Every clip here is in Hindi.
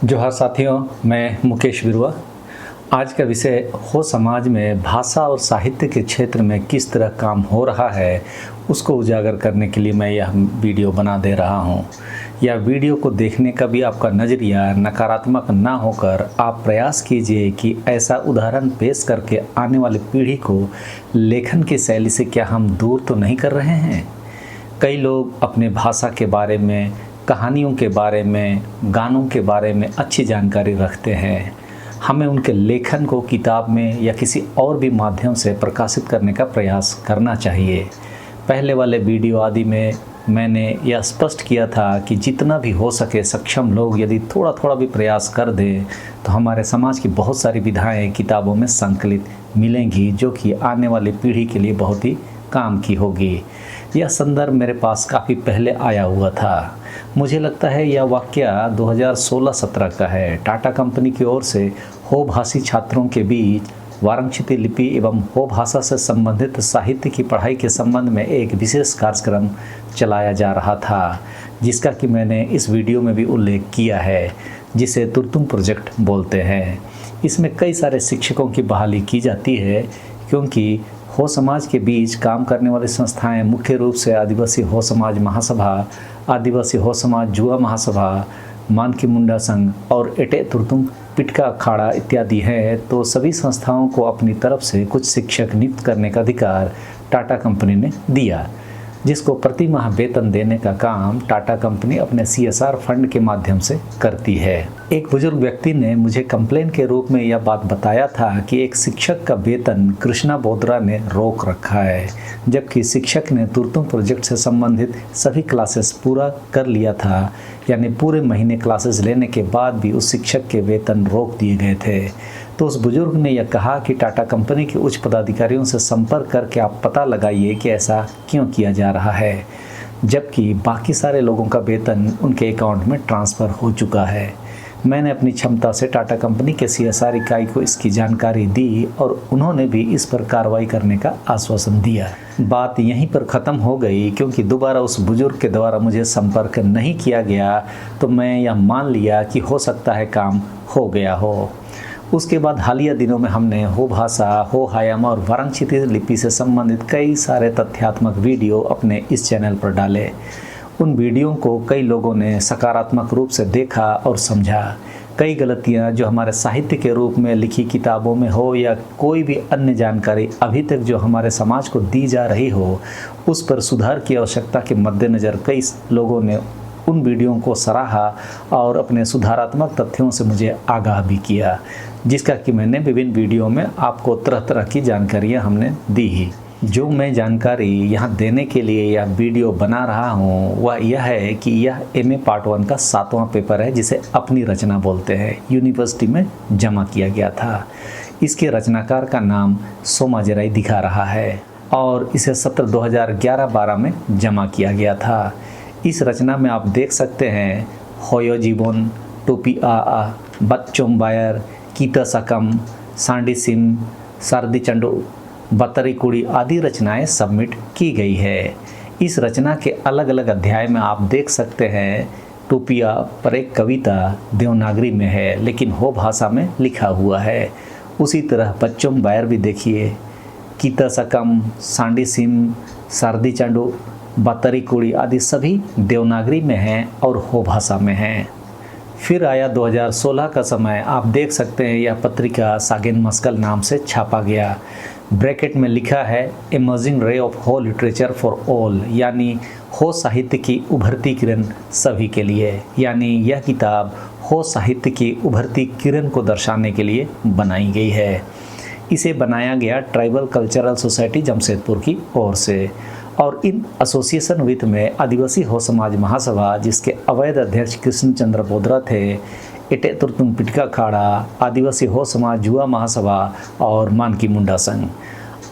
जोहार साथियों, मैं मुकेश बिरुआ। आज का विषय हो समाज में भाषा और साहित्य के क्षेत्र में किस तरह काम हो रहा है, उसको उजागर करने के लिए मैं यह वीडियो बना दे रहा हूँ। यह वीडियो को देखने का भी आपका नज़रिया नकारात्मक ना होकर आप प्रयास कीजिए कि ऐसा उदाहरण पेश करके आने वाली पीढ़ी को लेखन की शैली से क्या हम दूर तो नहीं कर रहे हैं। कई लोग अपने भाषा के बारे में, कहानियों के बारे में, गानों के बारे में अच्छी जानकारी रखते हैं। हमें उनके लेखन को किताब में या किसी और भी माध्यम से प्रकाशित करने का प्रयास करना चाहिए। पहले वाले वीडियो आदि में मैंने यह स्पष्ट किया था कि जितना भी हो सके सक्षम लोग यदि थोड़ा थोड़ा भी प्रयास कर दें तो हमारे समाज की बहुत सारी विधाएं किताबों में संकलित मिलेंगी, जो कि आने वाली पीढ़ी के लिए बहुत ही काम की होगी। यह संदर्भ मेरे पास काफ़ी पहले आया हुआ था। मुझे लगता है यह वाक़या 2016-17 का है। टाटा कंपनी की ओर से हो भाषी छात्रों के बीच वाराणसी लिपि एवं हो भाषा से संबंधित साहित्य की पढ़ाई के संबंध में एक विशेष कार्यक्रम चलाया जा रहा था, जिसका कि मैंने इस वीडियो में भी उल्लेख किया है, जिसे तुर्तुम प्रोजेक्ट बोलते हैं। इसमें कई सारे शिक्षकों की बहाली की जाती है, क्योंकि हो समाज के बीच काम करने वाली संस्थाएं मुख्य रूप से आदिवासी हो समाज महासभा, आदिवासी हो समाज जुआ महासभा, मानकी मुंडा संघ और एटे तुर्तुम पिटका अखाड़ा इत्यादि हैं। तो सभी संस्थाओं को अपनी तरफ से कुछ शिक्षक नियुक्त करने का अधिकार टाटा कंपनी ने दिया, जिसको प्रति माह वेतन देने का काम टाटा कंपनी अपने CSR फंड के माध्यम से करती है। एक बुजुर्ग व्यक्ति ने मुझे कंप्लेन के रूप में यह बात बताया था कि एक शिक्षक का वेतन कृष्णा बोद्रा ने रोक रखा है, जबकि शिक्षक ने तुर्तुम प्रोजेक्ट से संबंधित सभी क्लासेस पूरा कर लिया था। यानी पूरे महीने क्लासेस लेने के बाद भी उस शिक्षक के वेतन रोक दिए गए थे। तो उस बुजुर्ग ने यह कहा कि टाटा कंपनी के उच्च पदाधिकारियों से संपर्क करके आप पता लगाइए कि ऐसा क्यों किया जा रहा है, जबकि बाकी सारे लोगों का वेतन उनके अकाउंट में ट्रांसफ़र हो चुका है। मैंने अपनी क्षमता से टाटा कंपनी के CSR इकाई को इसकी जानकारी दी और उन्होंने भी इस पर कार्रवाई करने का आश्वासन दिया। बात यहीं पर ख़त्म हो गई, क्योंकि दोबारा उस बुजुर्ग के द्वारा मुझे संपर्क नहीं किया गया। तो मैं यह मान लिया कि हो सकता है काम हो गया हो। उसके बाद हालिया दिनों में हमने हो भाषा, हो हायामा और वाराणसी लिपि से संबंधित कई सारे तथ्यात्मक वीडियो अपने इस चैनल पर डाले। उन वीडियो को कई लोगों ने सकारात्मक रूप से देखा और समझा। कई गलतियां जो हमारे साहित्य के रूप में लिखी किताबों में हो या कोई भी अन्य जानकारी अभी तक जो हमारे समाज को दी जा रही हो, उस पर सुधार की आवश्यकता के मद्देनज़र कई लोगों ने उन वीडियो को सराहा और अपने सुधारात्मक तथ्यों से मुझे आगाह भी किया, जिसका कि मैंने विभिन्न वीडियो में आपको तरह तरह की जानकारियां हमने दी ही। जो मैं जानकारी यहाँ देने के लिए यह वीडियो बना रहा हूँ वह यह है कि यह MA पार्ट 1 का 7वां पेपर है, जिसे अपनी रचना बोलते हैं। यूनिवर्सिटी में जमा किया गया था। इसके रचनाकार का नाम सोमाजराई दिखा रहा है और इसे सत्र 2011-12 में जमा किया गया था। इस रचना में आप देख सकते हैं होयो जीवन, टोपी आ, बच्चों बायर, कीता सकम, सांडी सिम, सर्दी चंडो, बतरी कुड़ी आदि रचनाएं सबमिट की गई है। इस रचना के अलग अलग अध्याय में आप देख सकते हैं टोपिया पर एक कविता देवनागरी में है, लेकिन हो भाषा में लिखा हुआ है। उसी तरह बच्चों बायर भी देखिए, कीता सकम, सांडी सिम, सर्दी चंडो, बतरी कुड़ी आदि सभी देवनागरी में हैं और हो भाषा में हैं। फिर आया 2016 का समय। आप देख सकते हैं यह पत्रिका सागेन मस्कल नाम से छापा गया। ब्रैकेट में लिखा है इमर्जिंग रे ऑफ हो लिटरेचर फॉर ऑल, यानी हो साहित्य की उभरती किरण सभी के लिए। यानी यह किताब हो साहित्य की उभरती किरण को दर्शाने के लिए बनाई गई है। इसे बनाया गया ट्राइबल कल्चरल सोसाइटी जमशेदपुर की ओर से और इन एसोसिएशन विद में आदिवासी हो समाज महासभा, जिसके अवैध अध्यक्ष कृष्ण चंद्र बोद्रा थे, एटे तुर्तुम पिटका अखाड़ा, आदिवासी हो समाज जुआ महासभा और मानकी मुंडा संघ।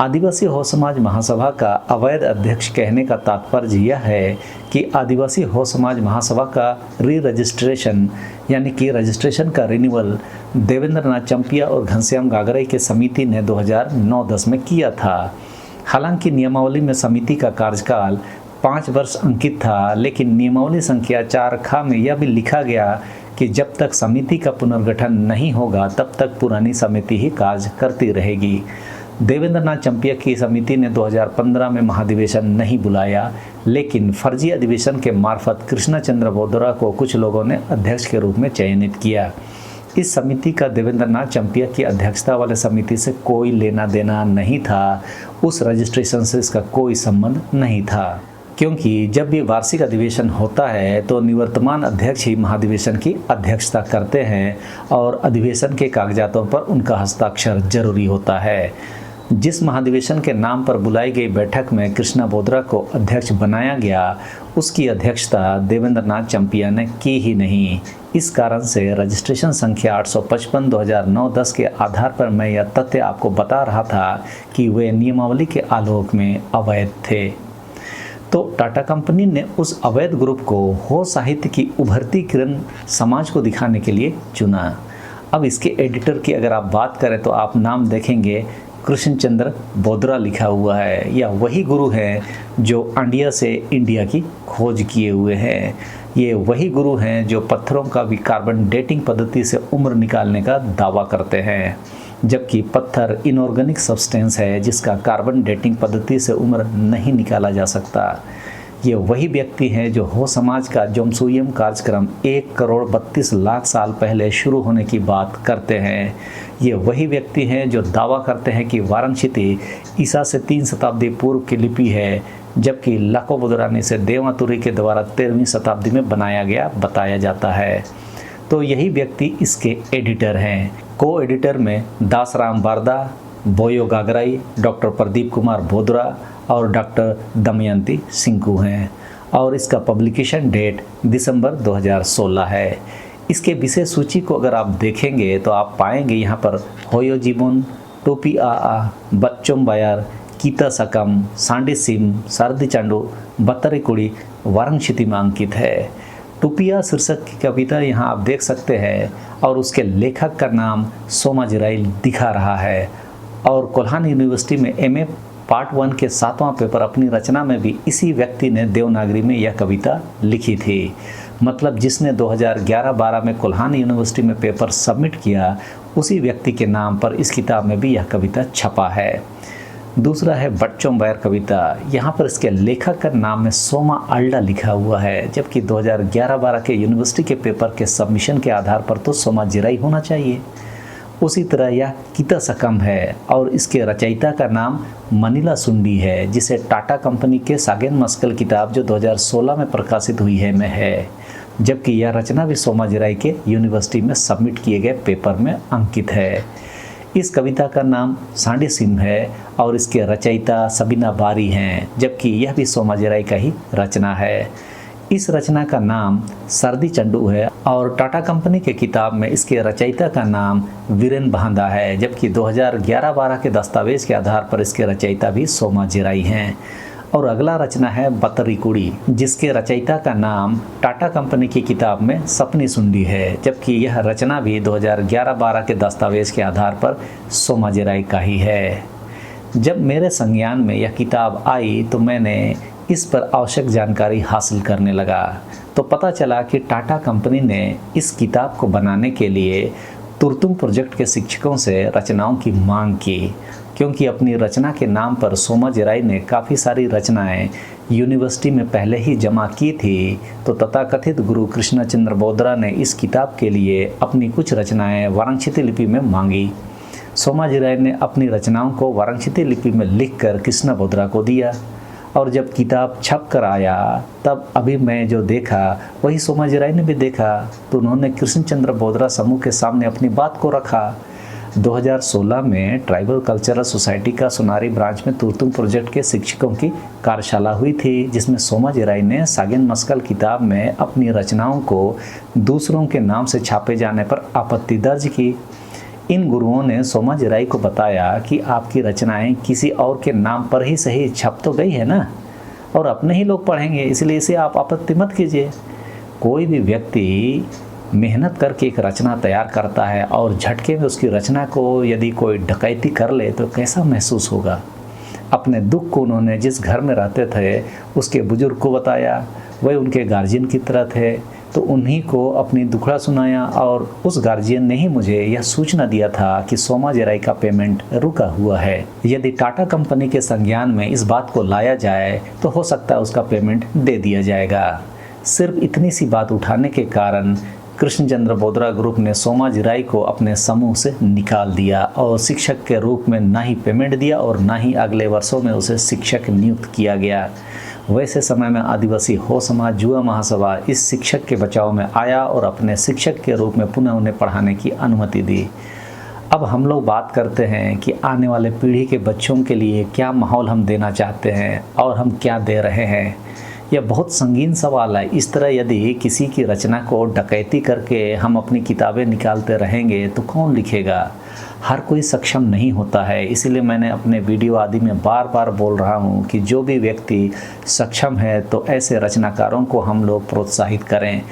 आदिवासी हो समाज महासभा का अवैध अध्यक्ष कहने का तात्पर्य यह है कि आदिवासी हो समाज महासभा का रजिस्ट्रेशन यानी कि रजिस्ट्रेशन का रिन्यूअल देवेंद्र नाथ चंपिया और घनश्याम गागराई के समिति ने 2009-10 में किया था। हालांकि नियमावली में समिति का कार्यकाल 5 वर्ष अंकित था, लेकिन नियमावली संख्या 4 खा में यह भी लिखा गया कि जब तक समिति का पुनर्गठन नहीं होगा तब तक पुरानी समिति ही कार्य करती रहेगी। देवेंद्र नाथ चंपिया की समिति ने 2015 में महाधिवेशन नहीं बुलाया, लेकिन फर्जी अधिवेशन के मार्फत कृष्णा चंद्र बोदरा को कुछ लोगों ने अध्यक्ष के रूप में चयनित किया। इस समिति का देवेंद्र नाथ चंपिया की अध्यक्षता वाले समिति से कोई लेना देना नहीं था, उस रजिस्ट्रेशन से इसका कोई संबंध नहीं था, क्योंकि जब भी वार्षिक अधिवेशन होता है तो निवर्तमान अध्यक्ष ही महाधिवेशन की अध्यक्षता करते हैं और अधिवेशन के कागजातों पर उनका हस्ताक्षर जरूरी होता है। जिस महाधिवेशन के नाम पर बुलाई गई बैठक में कृष्णा बोदरा को अध्यक्ष बनाया गया, उसकी अध्यक्षता देवेंद्र नाथ चंपिया ने की ही नहीं। इस कारण से रजिस्ट्रेशन संख्या 855/2009-10 के आधार पर मैं यह तथ्य आपको बता रहा था कि वे नियमावली के आलोक में अवैध थे। तो टाटा कंपनी ने उस अवैध ग्रुप को हो साहित्य की उभरती किरण समाज को दिखाने के लिए चुना। अब इसके एडिटर की अगर आप बात करें तो आप नाम देखेंगे कृष्ण चंद्र बोदरा लिखा हुआ है। यह वही गुरु हैं जो अंडिया से इंडिया की खोज किए हुए हैं। ये वही गुरु हैं जो पत्थरों का भी कार्बन डेटिंग पद्धति से उम्र निकालने का दावा करते हैं, जबकि पत्थर इनऑर्गेनिक सब्सटेंस है जिसका कार्बन डेटिंग पद्धति से उम्र नहीं निकाला जा सकता। ये वही व्यक्ति हैं जो हो समाज का जोमसूयम कार्यक्रम 1,32,00,000 साल पहले शुरू होने की बात करते हैं। ये वही व्यक्ति हैं जो दावा करते हैं कि वाराणसी ईसा से 3 शताब्दी पूर्व की लिपि है, जबकि लाकोबुदरानी से देवातुरी के द्वारा 13वीं शताब्दी में बनाया गया बताया जाता है। तो यही व्यक्ति इसके एडिटर हैं। को एडिटर में दासराम बारदा, बोयो गागराई, डॉक्टर प्रदीप कुमार बोदरा और डॉक्टर दमयंती सिंकू हैं और इसका पब्लिकेशन डेट दिसंबर 2016 है। इसके विषय सूची को अगर आप देखेंगे तो आप पाएंगे यहाँ पर होयो जीवन, टोपी आ, बच्चों बायर, कीता सकम, सांडी सिम, सारदी चांडू, बतरी कुड़ी वाराणसी में अंकित है। टुपिया शीर्षक की कविता यहाँ आप देख सकते हैं और उसके लेखक का नाम सोमाजिराई दिखा रहा है। और कोल्हान यूनिवर्सिटी में एमए पार्ट 1 के 7वां पेपर अपनी रचना में भी इसी व्यक्ति ने देवनागरी में यह कविता लिखी थी। मतलब जिसने 2011-12 में कोल्हान यूनिवर्सिटी में पेपर सबमिट किया, उसी व्यक्ति के नाम पर इस किताब में भी यह कविता छपा है। दूसरा है बच्चों बैर कविता। यहाँ पर इसके लेखक का नाम में सोमा अल्डा लिखा हुआ है, जबकि 2011-12 के यूनिवर्सिटी के पेपर के सबमिशन के आधार पर तो सोमा जिराई होना चाहिए। उसी तरह यह कीता सकम है और इसके रचयिता का नाम मनीला सुंडी है, जिसे टाटा कंपनी के सागेन मस्कल किताब जो 2016 में प्रकाशित हुई है में है, जबकि यह रचना भी सोमाजिराई के यूनिवर्सिटी में सबमिट किए गए पेपर में अंकित है। इस कविता का नाम सांडी सिम है और इसके रचयिता सबीना बारी हैं, जबकि यह भी सोमाजिराई का ही रचना है। इस रचना का नाम सर्दी चंडू है और टाटा कंपनी के किताब में इसके रचयिता का नाम वीरेन भांदा है, जबकि 2011-12 के दस्तावेज के आधार पर इसके रचयिता भी सोमाजिराई हैं। और अगला रचना है बतरी कुड़ी, जिसके रचयिता का नाम टाटा कंपनी की किताब में सपनी सुंडी है, जबकि यह रचना भी 2011-12 के दस्तावेज के आधार पर सोमाजिराई का ही है। जब मेरे संज्ञान में यह किताब आई तो मैंने इस पर आवश्यक जानकारी हासिल करने लगा, तो पता चला कि टाटा कंपनी ने इस किताब को बनाने के लिए तुर्तुम प्रोजेक्ट के शिक्षकों से रचनाओं की मांग की, क्योंकि अपनी रचना के नाम पर सोमाजिराई ने काफ़ी सारी रचनाएं यूनिवर्सिटी में पहले ही जमा की थी। तो तथाकथित गुरु कृष्णा चंद्र बोदरा ने इस किताब के लिए अपनी कुछ रचनाएं वाराणसी लिपि में मांगी। सोमाजिराई ने अपनी रचनाओं को वाराणसी लिपि में लिखकर कृष्णा बोदरा को दिया और जब किताब छप कर आया तब अभी मैं जो देखा वही सोमाजिराई ने भी देखा, तो उन्होंने कृष्ण चंद्र बोदरा समूह के सामने अपनी बात को रखा। 2016 में ट्राइबल कल्चरल सोसाइटी का सोनारी ब्रांच में तुर्तुम प्रोजेक्ट के शिक्षकों की कार्यशाला हुई थी, जिसमें सोमाजिराई ने सागेन मस्कल किताब में अपनी रचनाओं को दूसरों के नाम से छापे जाने पर आपत्ति दर्ज की। इन गुरुओं ने सोमाजिराई को बताया कि आपकी रचनाएं किसी और के नाम पर ही सही छप तो गई है ना, और अपने ही लोग पढ़ेंगे, इसलिए इसे आप आपत्ति मत कीजिए। कोई भी व्यक्ति मेहनत करके एक रचना तैयार करता है और झटके में उसकी रचना को यदि कोई डकैती कर ले तो कैसा महसूस होगा। अपने दुख को उन्होंने जिस घर में रहते थे उसके बुजुर्ग को बताया, वह उनके गार्जियन की तरह थे। तो उन्हीं को अपनी दुखड़ा सुनाया और उस गार्जियन ने ही मुझे यह सूचना दिया था कि सोमा जेराई का पेमेंट रुका हुआ है। यदि टाटा कंपनी के संज्ञान में इस बात को लाया जाए तो हो सकता है उसका पेमेंट दे दिया जाएगा। सिर्फ इतनी सी बात उठाने के कारण कृष्णचंद्र बोदरा ग्रुप ने सोमा जेराई को अपने समूह से निकाल दिया और शिक्षक के रूप में ना ही पेमेंट दिया और ना ही अगले वर्षों में उसे शिक्षक नियुक्त किया गया। वैसे समय में आदिवासी हो समाज युवा महासभा इस शिक्षक के बचाव में आया और अपने शिक्षक के रूप में पुनः उन्हें पढ़ाने की अनुमति दी। अब हम लोग बात करते हैं कि आने वाले पीढ़ी के बच्चों के लिए क्या माहौल हम देना चाहते हैं और हम क्या दे रहे हैं। यह बहुत संगीन सवाल है। इस तरह यदि किसी की रचना को डकैती करके हम अपनी किताबें निकालते रहेंगे तो कौन लिखेगा। हर कोई सक्षम नहीं होता है। इसीलिए मैंने अपने वीडियो आदि में बार बार बोल रहा हूँ कि जो भी व्यक्ति सक्षम है तो ऐसे रचनाकारों को हम लोग प्रोत्साहित करें।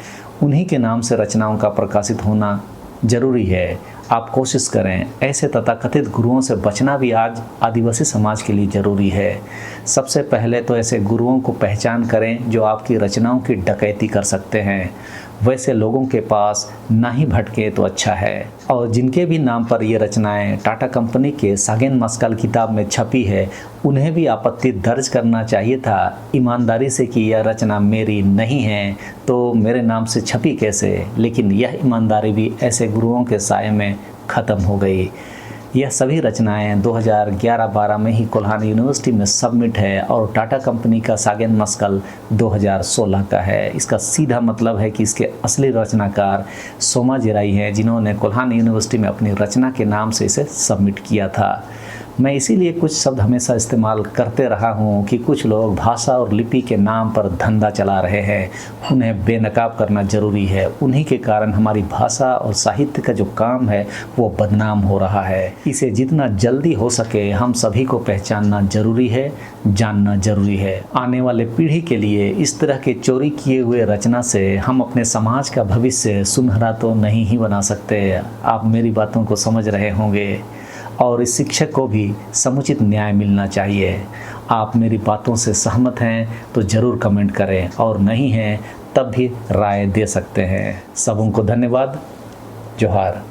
उन्हीं के नाम से रचनाओं का प्रकाशित होना ज़रूरी है। आप कोशिश करें। ऐसे तथाकथित गुरुओं से बचना भी आज आदिवासी समाज के लिए ज़रूरी है। सबसे पहले तो ऐसे गुरुओं को पहचान करें जो आपकी रचनाओं की डकैती कर सकते हैं। वैसे लोगों के पास ना ही भटके तो अच्छा है। और जिनके भी नाम पर ये रचनाएं टाटा कंपनी के सागेन मस्कल किताब में छपी है, उन्हें भी आपत्ति दर्ज करना चाहिए था ईमानदारी से कि यह रचना मेरी नहीं है तो मेरे नाम से छपी कैसे। लेकिन यह ईमानदारी भी ऐसे गुरुओं के साए में ख़त्म हो गई। यह सभी रचनाएं 2011-12 में ही कोल्हान यूनिवर्सिटी में सबमिट है और टाटा कंपनी का सागेन मस्कल 2016 का है। इसका सीधा मतलब है कि इसके असली रचनाकार सोमा जेराई हैं, जिन्होंने कोल्हान यूनिवर्सिटी में अपनी रचना के नाम से इसे सबमिट किया था। मैं इसीलिए कुछ शब्द हमेशा इस्तेमाल करते रहा हूँ कि कुछ लोग भाषा और लिपि के नाम पर धंधा चला रहे हैं। उन्हें बेनकाब करना ज़रूरी है। उन्हीं के कारण हमारी भाषा और साहित्य का जो काम है वो बदनाम हो रहा है। इसे जितना जल्दी हो सके हम सभी को पहचानना ज़रूरी है, जानना ज़रूरी है। आने वाले पीढ़ी के लिए इस तरह के चोरी किए हुए रचना से हम अपने समाज का भविष्य सुनहरा तो नहीं ही बना सकते। आप मेरी बातों को समझ रहे होंगे और इस शिक्षक को भी समुचित न्याय मिलना चाहिए। आप मेरी बातों से सहमत हैं तो ज़रूर कमेंट करें और नहीं हैं तब भी राय दे सकते हैं। सबों को धन्यवाद। जोहार।